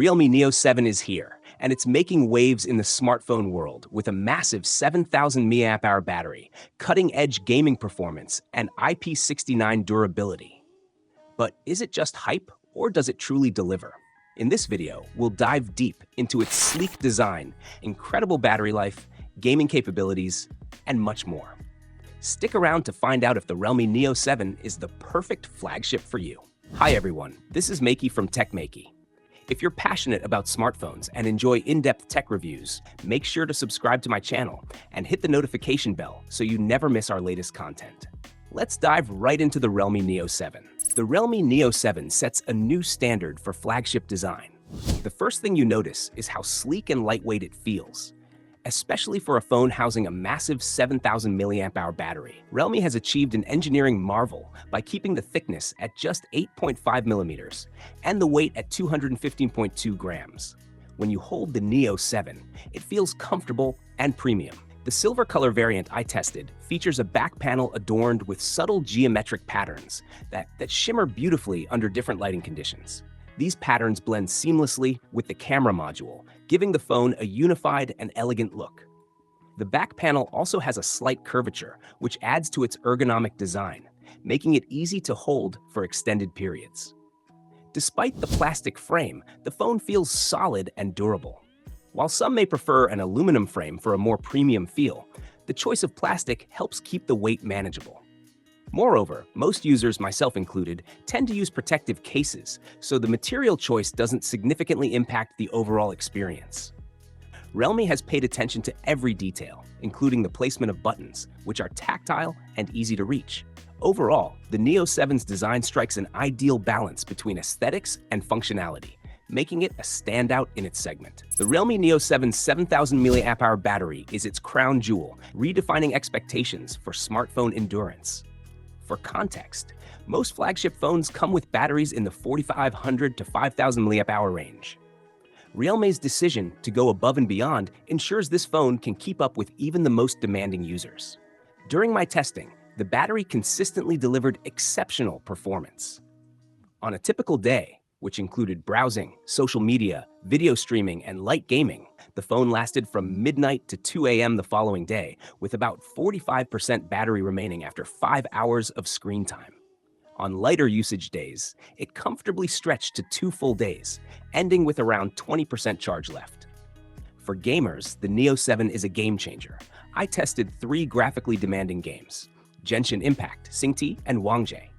Realme Neo 7 is here, and it's making waves in the smartphone world with a massive 7,000 mAh battery, cutting-edge gaming performance, and IP69 durability. But is it just hype, or does it truly deliver? In this video, we'll dive deep into its sleek design, incredible battery life, gaming capabilities, and much more. Stick around to find out if the Realme Neo 7 is the perfect flagship for you. Hi everyone, this is Maiky from techmaiky. If you're passionate about smartphones and enjoy in-depth tech reviews, make sure to subscribe to my channel and hit the notification bell so you never miss our latest content. Let's dive right into the Realme Neo 7. The Realme Neo 7 sets a new standard for flagship design. The first thing you notice is how sleek and lightweight it feels. Especially for a phone housing a massive 7,000 mAh battery, Realme has achieved an engineering marvel by keeping the thickness at just 8.5 millimeters and the weight at 215.2 grams. When you hold the Neo 7, it feels comfortable and premium. The silver color variant I tested features a back panel adorned with subtle geometric patterns that shimmer beautifully under different lighting conditions. These patterns blend seamlessly with the camera module, giving the phone a unified and elegant look. The back panel also has a slight curvature, which adds to its ergonomic design, making it easy to hold for extended periods. Despite the plastic frame, the phone feels solid and durable. While some may prefer an aluminum frame for a more premium feel, the choice of plastic helps keep the weight manageable. Moreover, most users, myself included, tend to use protective cases, so the material choice doesn't significantly impact the overall experience. Realme has paid attention to every detail, including the placement of buttons, which are tactile and easy to reach. Overall, the Neo 7's design strikes an ideal balance between aesthetics and functionality, making it a standout in its segment. The Realme Neo 7's 7,000 mAh battery is its crown jewel, redefining expectations for smartphone endurance. For context, most flagship phones come with batteries in the 4,500 to 5,000 mAh range. Realme's decision to go above and beyond ensures this phone can keep up with even the most demanding users. During my testing, the battery consistently delivered exceptional performance. On a typical day, which included browsing, social media, video streaming, and light gaming, the phone lasted from midnight to 2 a.m. the following day, with about 45% battery remaining after 5 hours of screen time. On lighter usage days, it comfortably stretched to 2 full days, ending with around 20% charge left. For gamers, the Neo 7 is a game changer. I tested 3 graphically demanding games: Genshin Impact, Xingti, and Wangjie.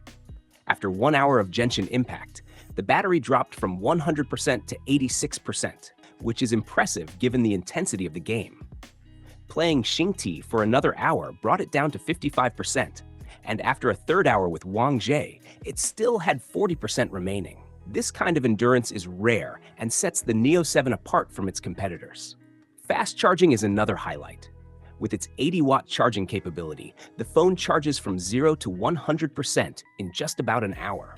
After 1 hour of Genshin Impact, the battery dropped from 100% to 86%, which is impressive given the intensity of the game. Playing Xingti for another hour brought it down to 55%, and after a third hour with Wangjie, it still had 40% remaining. This kind of endurance is rare and sets the Neo 7 apart from its competitors. Fast charging is another highlight. With its 80-watt charging capability, the phone charges from 0 to 100% in just about an hour.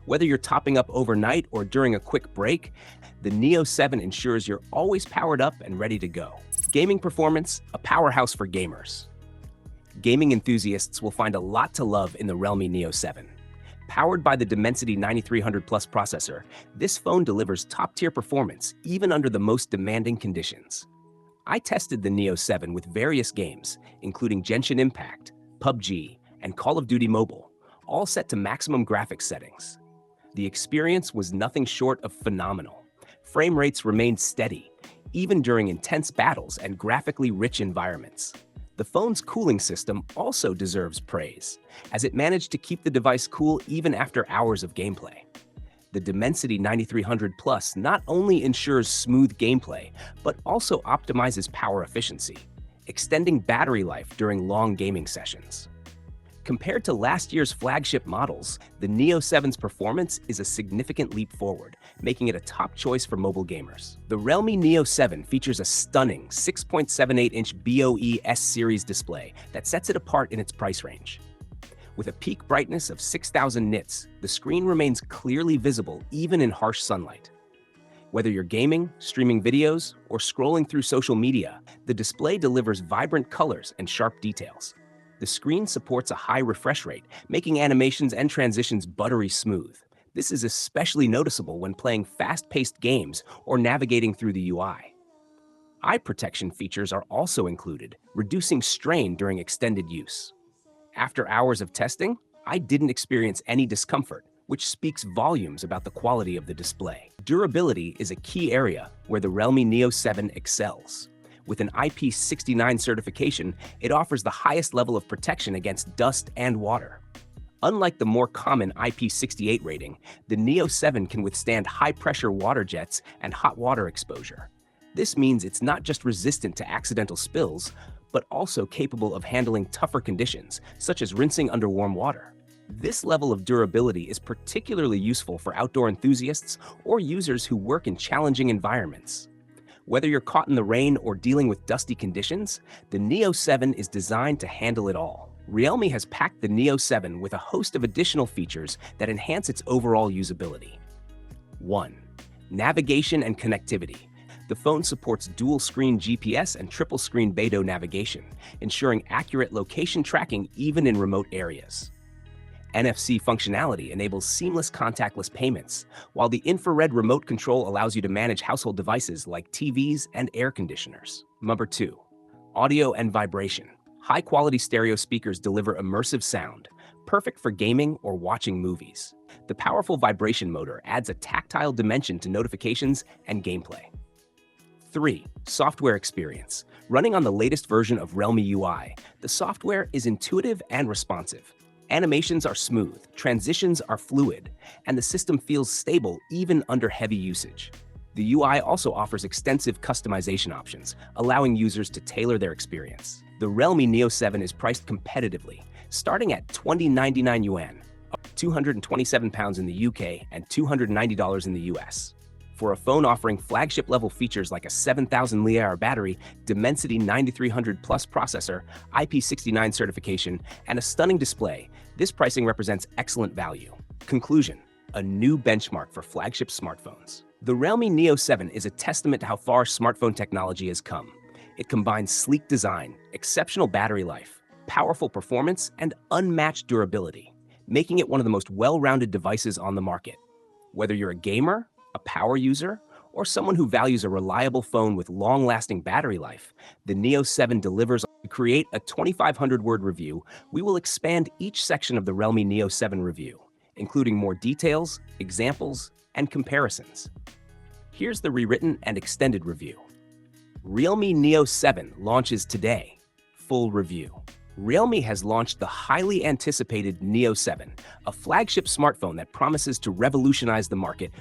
Whether you're topping up overnight or during a quick break, the Neo 7 ensures you're always powered up and ready to go. Gaming performance, a powerhouse for gamers. Gaming enthusiasts will find a lot to love in the Realme Neo 7. Powered by the Dimensity 9300 Plus processor, this phone delivers top-tier performance even under the most demanding conditions. I tested the Neo 7 with various games, including Genshin Impact, PUBG, and Call of Duty Mobile, all set to maximum graphics settings. The experience was nothing short of phenomenal. Frame rates remained steady, even during intense battles and graphically rich environments. The phone's cooling system also deserves praise, as it managed to keep the device cool even after hours of gameplay. The Dimensity 9300 Plus not only ensures smooth gameplay, but also optimizes power efficiency, extending battery life during long gaming sessions. Compared to last year's flagship models, the Neo 7's performance is a significant leap forward, making it a top choice for mobile gamers. The Realme Neo 7 features a stunning 6.78-inch BOE S-Series display that sets it apart in its price range. With a peak brightness of 6,000 nits, the screen remains clearly visible even in harsh sunlight. Whether you're gaming, streaming videos, or scrolling through social media, the display delivers vibrant colors and sharp details. The screen supports a high refresh rate, making animations and transitions buttery smooth. This is especially noticeable when playing fast-paced games or navigating through the UI. Eye protection features are also included, reducing strain during extended use. After hours of testing, I didn't experience any discomfort, which speaks volumes about the quality of the display. Durability is a key area where the Realme Neo 7 excels. With an IP69 certification, it offers the highest level of protection against dust and water. Unlike the more common IP68 rating, the Neo 7 can withstand high-pressure water jets and hot water exposure. This means it's not just resistant to accidental spills, but also capable of handling tougher conditions, such as rinsing under warm water. This level of durability is particularly useful for outdoor enthusiasts or users who work in challenging environments. Whether you're caught in the rain or dealing with dusty conditions, the Neo 7 is designed to handle it all. Realme has packed the Neo 7 with a host of additional features that enhance its overall usability. 1. Navigation and connectivity. The phone supports dual-screen GPS and triple-screen Beidou navigation, ensuring accurate location tracking even in remote areas. NFC functionality enables seamless contactless payments, while the infrared remote control allows you to manage household devices like TVs and air conditioners. Number 2. Audio and vibration. High-quality stereo speakers deliver immersive sound, perfect for gaming or watching movies. The powerful vibration motor adds a tactile dimension to notifications and gameplay. 3. Software experience. Running on the latest version of Realme UI, the software is intuitive and responsive. Animations are smooth, transitions are fluid, and the system feels stable even under heavy usage. The UI also offers extensive customization options, allowing users to tailor their experience. The Realme Neo 7 is priced competitively, starting at 2099 yuan, £227 in the UK and $290 in the US. For a phone offering flagship-level features like a 7,000 mAh battery, Dimensity 9300 Plus processor, IP69 certification, and a stunning display, this pricing represents excellent value. Conclusion: a new benchmark for flagship smartphones. The Realme Neo 7 is a testament to how far smartphone technology has come. It combines sleek design, exceptional battery life, powerful performance, and unmatched durability, making it one of the most well-rounded devices on the market. Whether you're a gamer, a power user, or someone who values a reliable phone with long-lasting battery life, the Neo 7 delivers. To create a 2,500-word review, we will expand each section of the Realme Neo 7 review, including more details, examples, and comparisons. Here's the rewritten and extended review. Realme Neo 7 launches today. Full review. Realme has launched the highly anticipated Neo 7, a flagship smartphone that promises to revolutionize the market